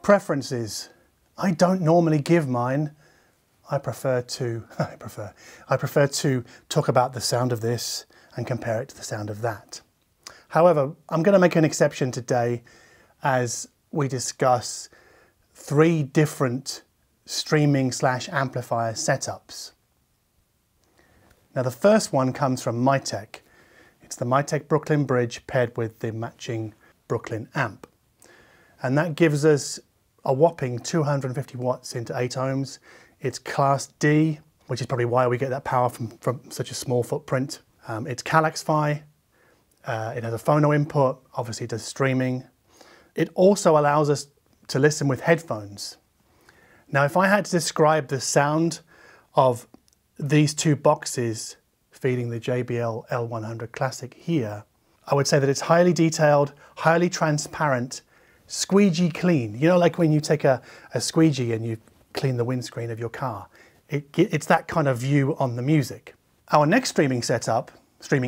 Preferences. I don't normally give mine. I prefer to talk about the sound of this and compare it to the sound of that. However, I'm going to make an exception today as we discuss 3 different streaming / amplifier setups. Now the first one comes from Mytek. It's the Mytek Brooklyn bridge paired with the matching Brooklyn amp. And that gives us a whopping 250 watts into 8 ohms. It's Class D, which is probably why we get that power from such a small footprint. It's Klispch. It has a phono input, obviously it does streaming. It also allows us to listen with headphones. Now, if I had to describe the sound of these 2 boxes feeding the JBL L100 Classic here, I would say that it's highly detailed, highly transparent, squeegee clean. You know, like when you take a squeegee and you clean the windscreen of your car. It's that kind of view on the music. Our next streaming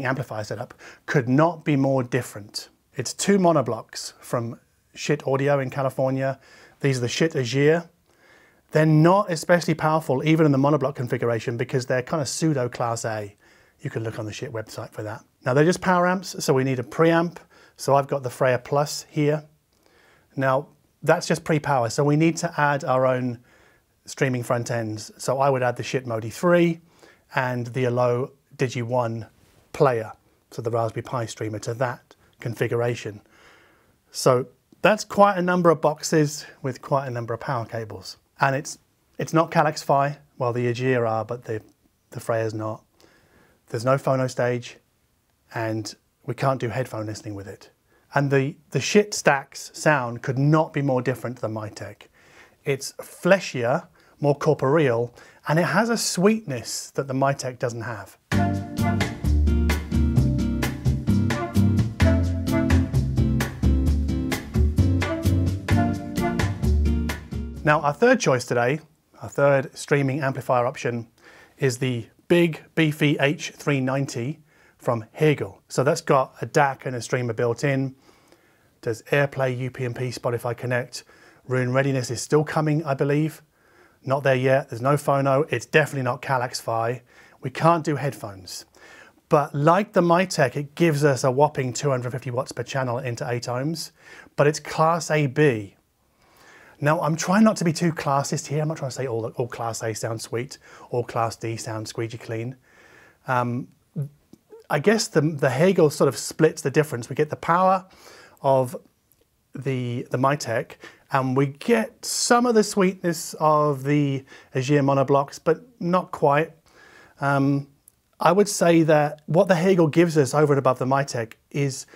amplifier setup, could not be more different. It's 2 monoblocks from Schiit Audio in California. These are the Schiit Aegir. They're not especially powerful even in the monoblock configuration because they're kind of pseudo Class A. You can look on the Schiit website for that. Now they're just power amps, so we need a preamp. So I've got the Freya Plus here. Now, that's just pre-power, so we need to add our own streaming front ends. So I would add the Schiit Modi 3 and the ALLO DigiOne player, so the Raspberry Pi streamer, to that configuration. So that's quite a number of boxes with quite a number of power cables. And it's not Klispch, well the Aegir are, but the Freya's not. There's no phono stage, and we can't do headphone listening with it. And the Schiit Stack's sound could not be more different to the Mytek. It's fleshier, more corporeal, and it has a sweetness that the Mytek doesn't have. Now our third choice today, our third streaming amplifier option, is the big beefy H390 from Hegel. So that's got a DAC and a streamer built in. Does AirPlay, UPnP, Spotify Connect. Room readiness is still coming, I believe. Not there yet, there's no phono. It's definitely not Klispch. We can't do headphones. But like the Mytek, it gives us a whopping 250 watts per channel into 8 ohms, but it's Class AB. Now, I'm trying not to be too classist here. I'm not trying to say all Class A sound sweet, all Class D sound squeegee clean. I guess the Hegel sort of splits the difference. We get the power of the Mytek, and we get some of the sweetness of the Aegir monoblocks, but not quite. I would say that what the Hegel gives us over and above the Mytek is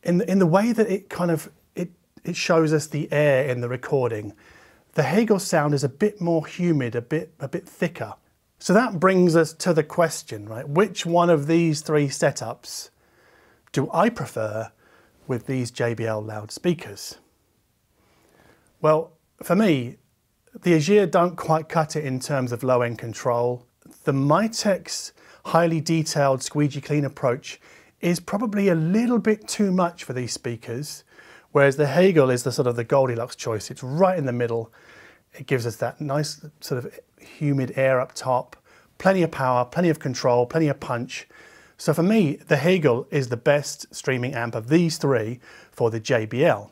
in the way that it kind of it shows us the air in the recording. The Hegel sound is a bit more humid, a bit thicker. So that brings us to the question, right? Which one of these 3 setups do I prefer with these JBL loudspeakers? Well, for me, the Aegir don't quite cut it in terms of low-end control. The Mytek's highly detailed squeegee clean approach is probably a little bit too much for these speakers, whereas the Hegel is the sort of the Goldilocks choice. It's right in the middle. It gives us that nice sort of humid air up top, plenty of power, plenty of control, plenty of punch. So for me, the Hegel is the best streaming amp of these 3 for the JBL.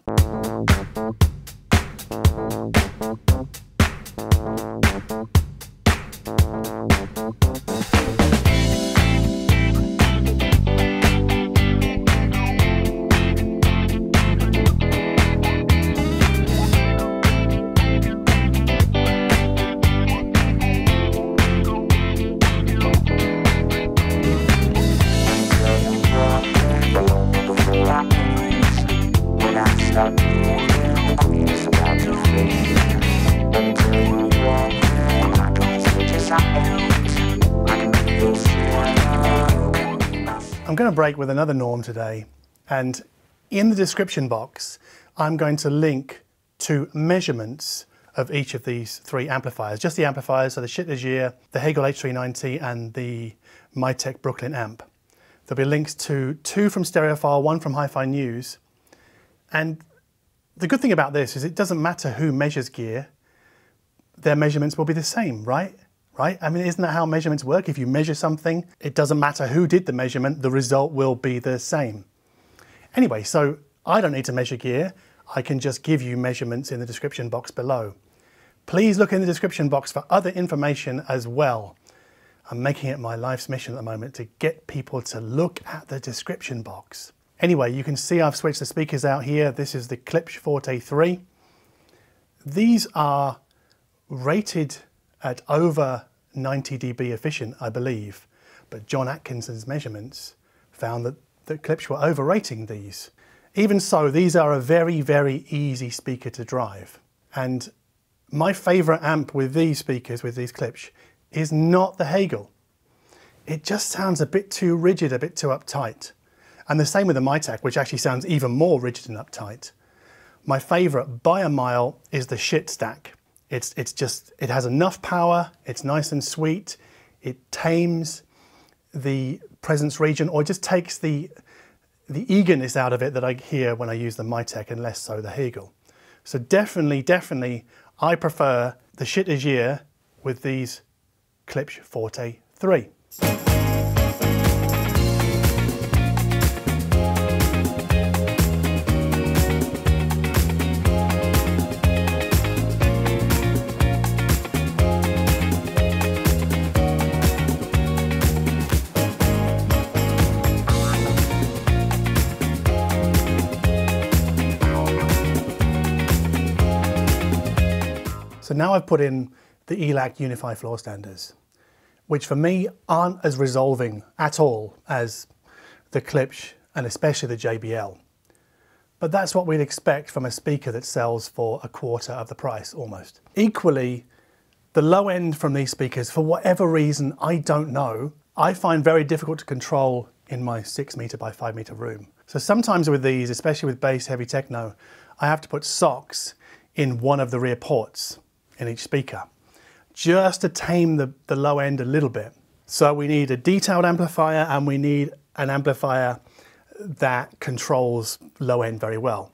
I'm going to break with another norm today, and in the description box I'm going to link to measurements of each of these three amplifiers, just the amplifiers, so the Schiit Aegir, the Hegel H390 and the Mytek Brooklyn AMP. There'll be links to 2 from Stereophile, 1 from Hi-Fi News, and the good thing about this is it doesn't matter who measures gear, their measurements will be the same, right? Right? I mean, isn't that how measurements work? If you measure something, it doesn't matter who did the measurement, the result will be the same. Anyway, so I don't need to measure gear. I can just give you measurements in the description box below. Please look in the description box for other information as well. I'm making it my life's mission at the moment to get people to look at the description box. Anyway, you can see I've switched the speakers out here. This is the Klispch Forte III. These are rated at over 90 dB efficient, I believe, but John Atkinson's measurements found that Klispch were overrating these. Even so, these are a very, very easy speaker to drive. And my favorite amp with these speakers, with these Klispch, is not the Hegel. It just sounds a bit too rigid, a bit too uptight. And the same with the Mytek, which actually sounds even more rigid and uptight. My favorite by a mile is the Schiit stack. It has enough power, it's nice and sweet, it tames the presence region, or just takes the eagerness out of it that I hear when I use the Mytek, and less so the Hegel. So definitely, I prefer the Schiit Aegir with these Klispch Forte III. So now I've put in the ELAC Uni-Fi floor standers, which for me aren't as resolving at all as the Klispch and especially the JBL. But that's what we'd expect from a speaker that sells for a quarter of the price almost. Equally, the low end from these speakers, for whatever reason, I don't know, I find very difficult to control in my 6 meter by 5 meter room. So sometimes with these, especially with bass heavy techno, I have to put socks in one of the rear ports in each speaker, just to tame the low end a little bit. So we need a detailed amplifier, and we need an amplifier that controls low end very well.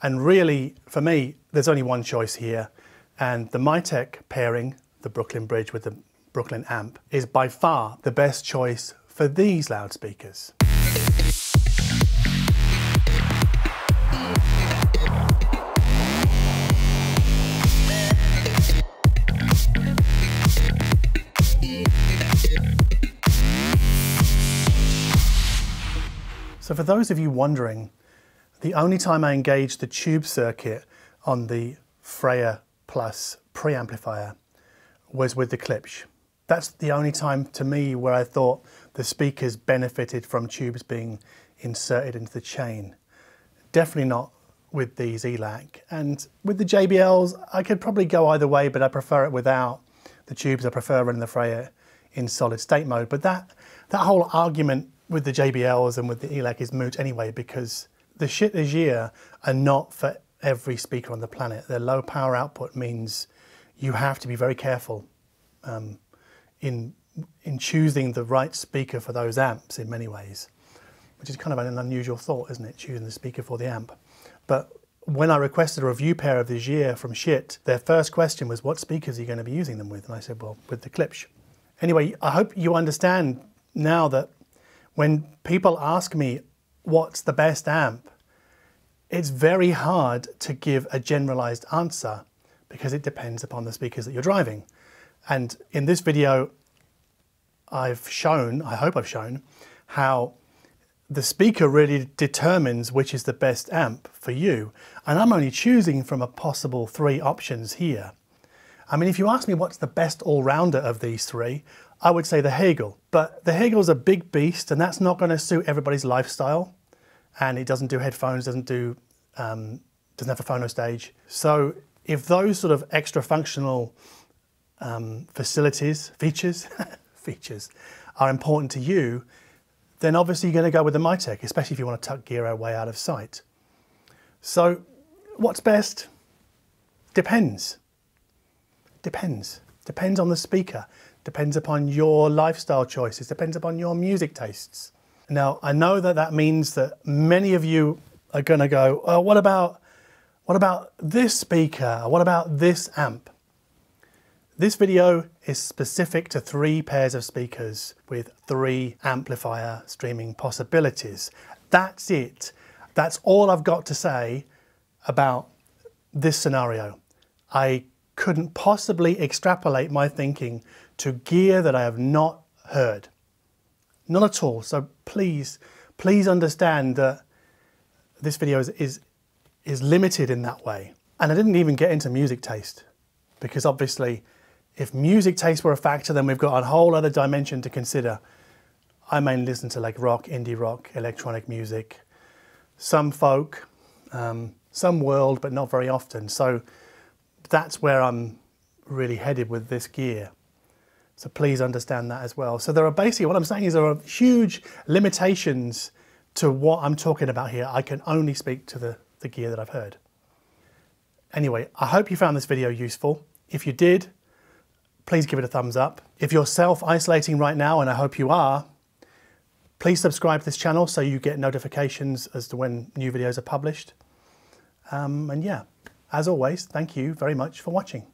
And really, for me, there's only one choice here, and the Mytek pairing, the Brooklyn bridge with the Brooklyn amp, is by far the best choice for these loudspeakers. So for those of you wondering, the only time I engaged the tube circuit on the Freya Plus preamplifier was with the Klispch. That's the only time to me where I thought the speakers benefited from tubes being inserted into the chain. Definitely not with these ELAC. And with the JBLs, I could probably go either way, but I prefer it without the tubes. I prefer running the Freya in solid state mode. But that whole argument with the JBLs and with the ELAC is moot anyway, because the Schiit Aegir are not for every speaker on the planet. Their low power output means you have to be very careful in choosing the right speaker for those amps in many ways, which is kind of an unusual thought, isn't it, choosing the speaker for the amp. But when I requested a review pair of the Aegir from Schiit, their first question was, what speakers are you going to be using them with? And I said, well, with the Klispch. Anyway, I hope you understand now that when people ask me what's the best amp, it's very hard to give a generalized answer because it depends upon the speakers that you're driving. And in this video, I've shown, I hope I've shown, how the speaker really determines which is the best amp for you. And I'm only choosing from a possible 3 options here. I mean, if you ask me what's the best all-rounder of these 3, I would say the Hegel. But the Hegel's a big beast, and that's not going to suit everybody's lifestyle. And it doesn't do headphones, doesn't have a phono stage. So if those sort of extra functional features are important to you, then obviously you're going to go with the Mytek, especially if you want to tuck gear way out of sight. So what's best? Depends. Depends. Depends on the speaker. Depends upon your lifestyle choices. Depends upon your music tastes. Now, I know that that means that many of you are going to go, oh, what about this speaker? What about this amp? This video is specific to 3 pairs of speakers with 3 amplifier streaming possibilities. That's it. That's all I've got to say about this scenario. I couldn't possibly extrapolate my thinking to gear that I have not heard. Not at all. So please understand that this video is limited in that way. And I didn't even get into music taste, because obviously if music taste were a factor, then we've got a whole other dimension to consider. I mainly listen to like rock, indie rock, electronic music, some folk, some world, but not very often. So that's where I'm really headed with this gear. So please understand that as well. So there are basically, what I'm saying is there are huge limitations to what I'm talking about here. I can only speak to the gear that I've heard. Anyway, I hope you found this video useful. If you did, please give it a thumbs up. If you're self-isolating right now, and I hope you are, please subscribe to this channel so you get notifications as to when new videos are published. And yeah, as always, thank you very much for watching.